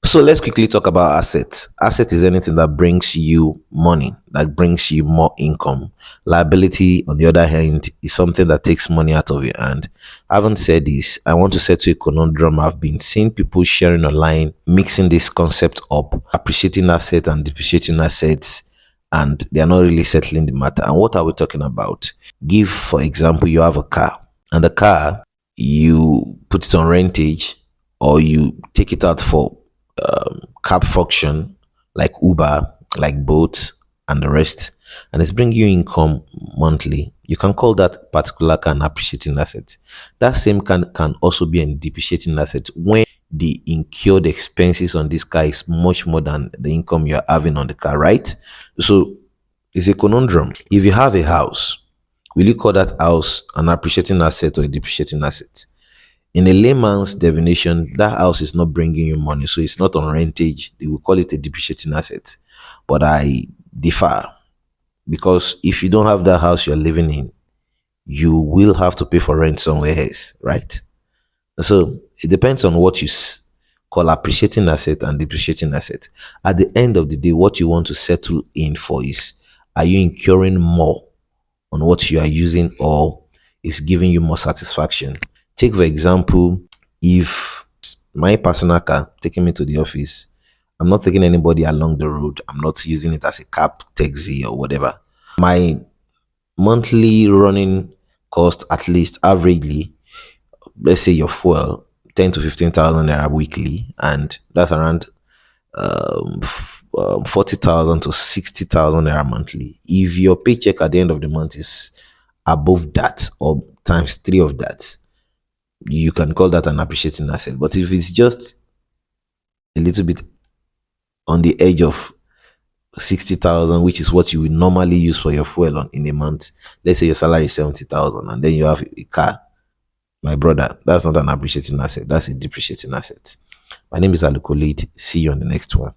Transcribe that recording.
So let's quickly talk about assets. Asset is anything that brings you money, that brings you more income. Liability, on the other hand, is something that takes money out of your hand. I haven't said this. I want to settle a conundrum. I've been seeing people sharing online, mixing this concept up, appreciating assets and depreciating assets, and they are not really settling the matter. And what are we talking about? Give, for example, you have a car, and the car, you put it on rentage or you take it out for cab function like Uber, like Boat, and the rest, and it's bringing you income monthly. You can call that particular car an appreciating asset. That same can also be a depreciating asset when the incurred expenses on this car is much more than the income you're having on the car, right? So it's a conundrum. If you have a house, will you call that house an appreciating asset or a depreciating asset? In a layman's definition, that house is not bringing you money, so it's not on rentage. They will call it a depreciating asset. But I differ, because if you don't have that house you're living in, you will have to pay for rent somewhere else, right? So it depends on what you call appreciating asset and depreciating asset. At the end of the day, what you want to settle in for is, are you incurring more on what you are using, or is giving you more satisfaction? Take for example, if my personal car taking me to the office, I'm not taking anybody along the road. I'm not using it as a cab, taxi, or whatever. My monthly running cost, at least averagely, let's say your fuel, 10 to 15,000 naira weekly, and that's around 40,000 to 60,000 naira monthly. If your paycheck at the end of the month is above that or times three of that, you can call that an appreciating asset. But if it's just a little bit on the edge of 60,000, which is what you would normally use for your fuel in a month, let's say your salary is 70,000 and then you have a car, my brother, that's not an appreciating asset, that's a depreciating asset. My name is Alukolid. See you on the next one.